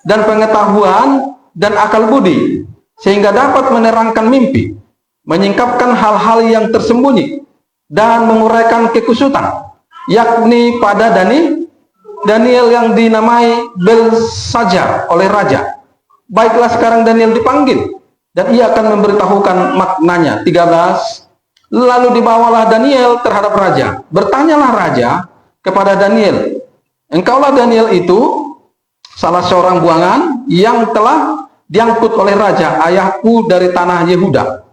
dan pengetahuan dan akal budi, sehingga dapat menerangkan mimpi, menyingkapkan hal-hal yang tersembunyi dan menguraikan kekusutan, yakni pada Daniel yang dinamai Belshazzar oleh raja. Baiklah, sekarang Daniel dipanggil dan ia akan memberitahukan maknanya. 13. Lalu dibawalah Daniel terhadap raja. Bertanyalah raja kepada Daniel, engkaulah Daniel itu, salah seorang buangan yang telah diangkut oleh raja ayahku dari tanah Yehuda.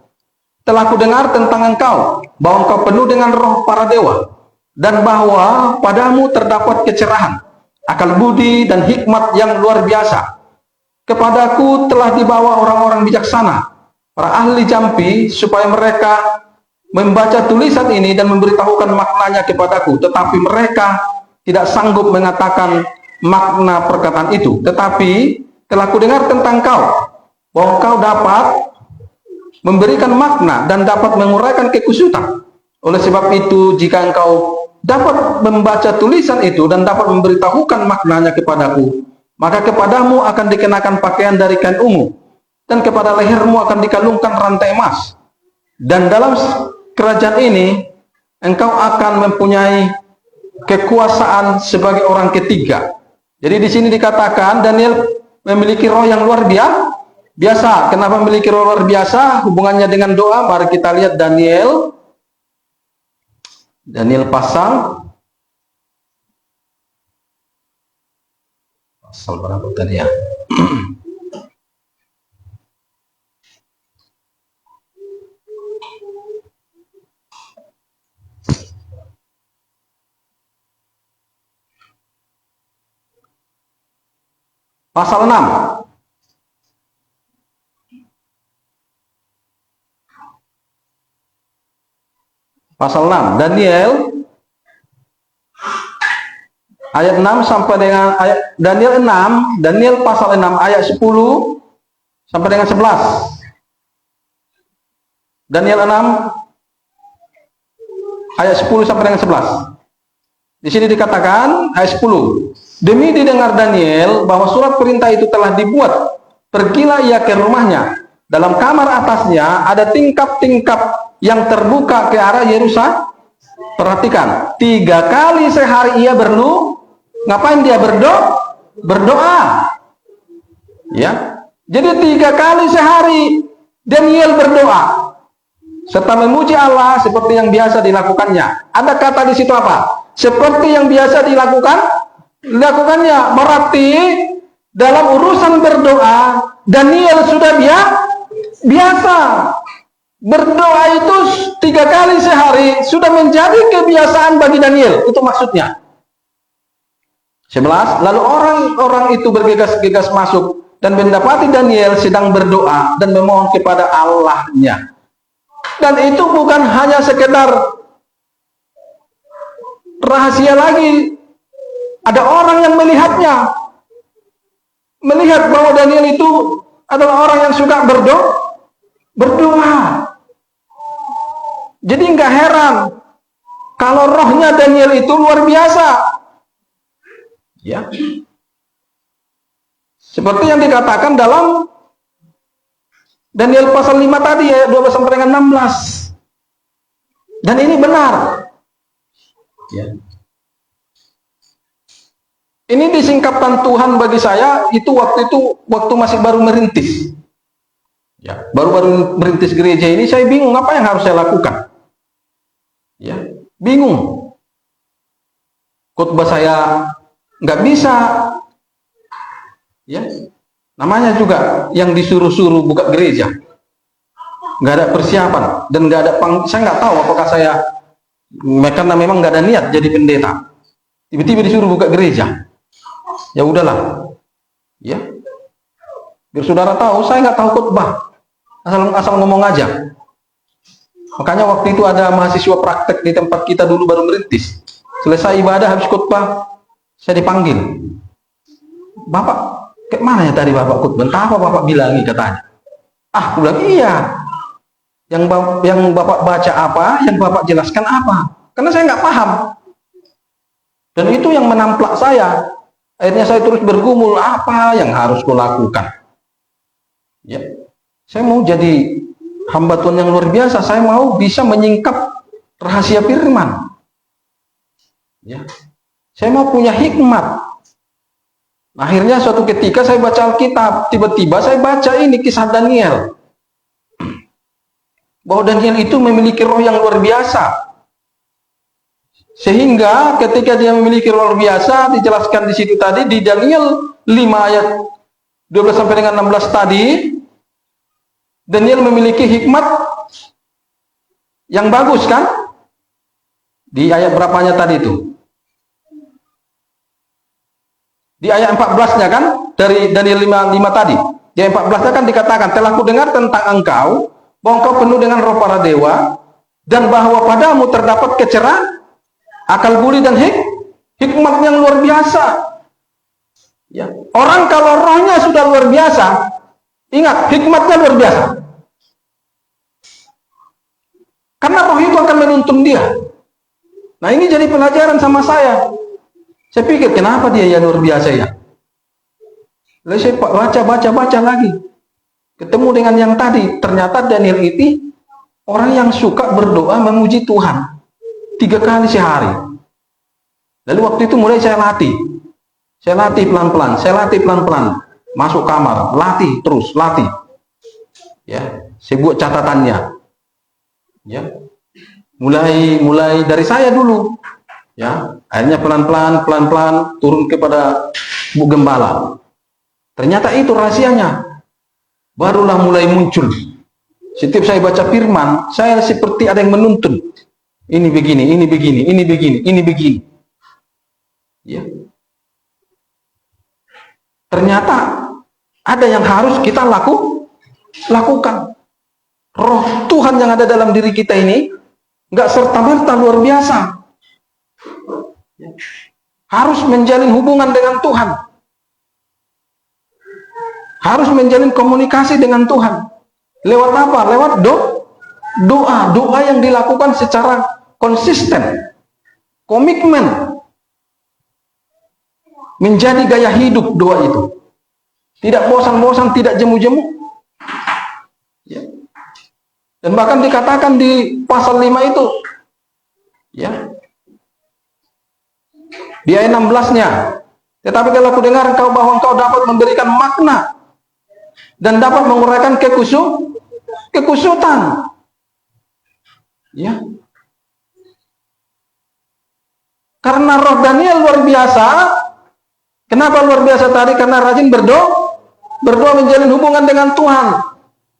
Telah kudengar tentang engkau, bahwa engkau penuh dengan roh para dewa, dan bahwa padamu terdapat kecerahan, akal budi, dan hikmat yang luar biasa. Kepadaku telah dibawa orang-orang bijaksana, para ahli jampi, supaya mereka membaca tulisan ini dan memberitahukan maknanya kepadaku, tetapi mereka tidak sanggup mengatakan makna perkataan itu. Tetapi telah kudengar tentang kau, bahwa kau dapat memberikan makna dan dapat menguraikan kekusutan. Oleh sebab itu, jika engkau dapat membaca tulisan itu dan dapat memberitahukan maknanya kepadaku, maka kepadamu akan dikenakan pakaian dari kain ungu, dan kepada lehermu akan dikalungkan rantai emas. Dan dalam kerajaan ini engkau akan mempunyai kekuasaan sebagai orang ketiga. Jadi di sini dikatakan Daniel memiliki roh yang luar biasa. Kenapa memiliki roh luar biasa? Hubungannya dengan doa. Mari kita lihat Daniel pasal berapa tadi ya? Pasal 6. Pasal 6. Daniel ayat 6 sampai dengan ayat Daniel pasal 6 ayat 10 sampai dengan 11. Daniel 6 ayat 10 sampai dengan 11. Di sini dikatakan ayat 10. Demi didengar Daniel bahwa surat perintah itu telah dibuat, pergilah ia ke rumahnya. Dalam kamar atasnya ada tingkap-tingkap yang terbuka ke arah Yerusalem. Perhatikan, 3 kali sehari ia ngapain dia berdoa. Ya, jadi 3 kali sehari Daniel berdoa serta memuji Allah seperti yang biasa dilakukannya. Ada kata di situ apa? Seperti yang biasa dilakukannya. Berarti dalam urusan berdoa Daniel sudah biasa. Berdoa itu 3 kali sehari sudah menjadi kebiasaan bagi Daniel. Itu maksudnya. 11. Lalu orang-orang itu bergegas-gegas masuk dan mendapati Daniel sedang berdoa dan memohon kepada Allahnya. Dan itu bukan hanya sekedar rahasia lagi. Ada orang yang melihat bahwa Daniel itu adalah orang yang suka berdoa. Jadi nggak heran kalau rohnya Daniel itu luar biasa. Ya. Seperti yang dikatakan dalam Daniel pasal 5 tadi ya, 12 sampai dengan 16. Dan ini benar. Ya. Ini disingkapkan Tuhan bagi saya itu waktu masih baru merintis. Ya, baru merintis gereja ini, saya bingung apa yang harus saya lakukan. Ya, bingung. Khotbah saya nggak bisa. Ya, namanya juga yang disuruh-suruh buka gereja. Nggak ada persiapan dan nggak ada saya nggak tahu apakah saya karena memang nggak ada niat jadi pendeta. Tiba-tiba disuruh buka gereja. Ya udahlah. Ya. Biar saudara tahu, saya nggak tahu khotbah. Asal ngomong aja. Makanya waktu itu ada mahasiswa praktek di tempat kita dulu baru merintis. Selesai ibadah habis khotbah, saya dipanggil. Bapak, ke mana ya tadi Bapak khotbah? Entah apa Bapak bilangi katanya. Ah, aku bilang iya. Yang Bapak baca apa, yang Bapak jelaskan apa? Karena saya nggak paham. Dan itu yang menamplak saya. Akhirnya saya terus bergumul, apa yang harus kulakukan? Ya. Saya mau jadi hamba Tuhan yang luar biasa. Saya mau bisa menyingkap rahasia firman. Ya. Saya mau punya hikmat. Akhirnya suatu ketika saya baca Alkitab, tiba-tiba saya baca ini kisah Daniel. Bahwa Daniel itu memiliki roh yang luar biasa. Sehingga ketika dia memiliki roh luar biasa, dijelaskan di situ tadi, di Daniel 5 ayat 12 sampai dengan 16 tadi, Daniel memiliki hikmat yang bagus kan? Di ayat berapanya tadi itu? Di ayat 14-nya kan, dari Daniel 5 tadi. Di ayat 14-nya kan dikatakan, telah kudengar tentang engkau, bahwa engkau penuh dengan roh para dewa, dan bahwa padamu terdapat kecerahan, akal budi dan hikmat yang luar biasa. Ya. Orang kalau rohnya sudah luar biasa, ingat, hikmatnya luar biasa. Karena roh itu akan menuntun dia. Nah ini jadi pelajaran sama saya. Saya pikir kenapa dia ya luar biasa ya. Lalu saya baca lagi. Ketemu dengan yang tadi. Ternyata Daniel itu orang yang suka berdoa memuji Tuhan 3 kali sehari. Lalu waktu itu mulai saya latih. Saya latih pelan-pelan. Masuk kamar, latih terus, latih. Ya, saya buat catatannya. Ya. Mulai dari saya dulu. Ya, akhirnya pelan-pelan turun kepada Bu Gembala. Ternyata itu rahasianya. Barulah mulai muncul. Setiap saya baca firman, saya seperti ada yang menuntun. Ini begini. Ya. Ternyata ada yang harus kita lakukan. Roh Tuhan yang ada dalam diri kita ini nggak serta-merta luar biasa. Harus menjalin hubungan dengan Tuhan. Harus menjalin komunikasi dengan Tuhan. Lewat apa? Lewat doa. Doa yang dilakukan secara konsisten. Komitmen. Menjadi gaya hidup doa itu. Tidak bosan-bosan, tidak jemu-jemu. Ya. Dan bahkan dikatakan di pasal 5 itu. Ya. Di ayat 16-nya, tetapi kalau aku dengar engkau bahwa engkau dapat memberikan makna dan dapat menguraikan kekusutan. Ya. Karena roh Daniel luar biasa. Kenapa luar biasa tadi? Karena rajin berdoa menjalin hubungan dengan Tuhan.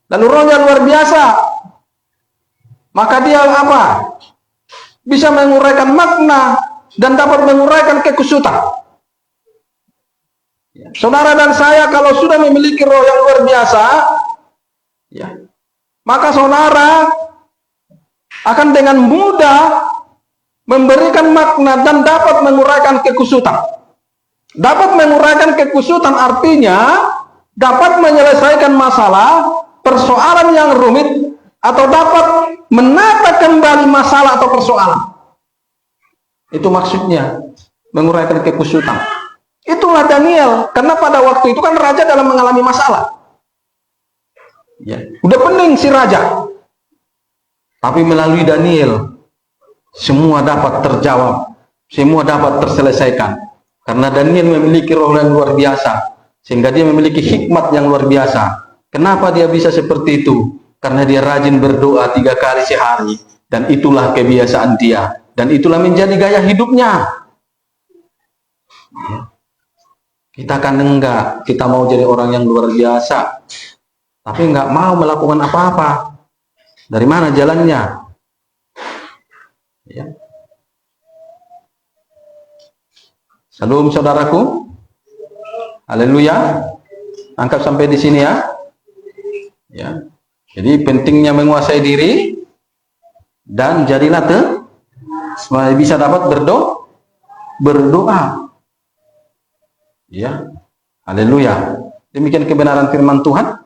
Lalu rohnya luar biasa. Maka dia apa? Bisa menguraikan makna dan dapat menguraikan kekusutan. Ya. Saudara dan saya kalau sudah memiliki roh yang luar biasa, ya, maka saudara akan dengan mudah memberikan makna dan dapat menguraikan kekusutan. Dapat menguraikan kekusutan artinya dapat menyelesaikan masalah, persoalan yang rumit, atau dapat menata kembali masalah atau persoalan. Itu maksudnya menguraikan kekusutan. Itulah Daniel, karena pada waktu itu kan raja dalam mengalami masalah. Ya, udah pening si raja. Tapi melalui Daniel semua dapat terjawab, semua dapat terselesaikan. Karena Daniel memiliki roh yang luar biasa, sehingga dia memiliki hikmat yang luar biasa. Kenapa dia bisa seperti itu? Karena dia rajin berdoa 3 kali sehari, dan itulah kebiasaan dia. Dan itulah menjadi gaya hidupnya. Kita kan enggak, kita mau jadi orang yang luar biasa, tapi enggak mau melakukan apa-apa. Dari mana jalannya? Ya. Salam saudaraku. Haleluya. Angkat sampai di sini ya. Ya. Jadi pentingnya menguasai diri dan jadilah supaya bisa dapat berdoa. Ya. Haleluya. Demikian kebenaran firman Tuhan.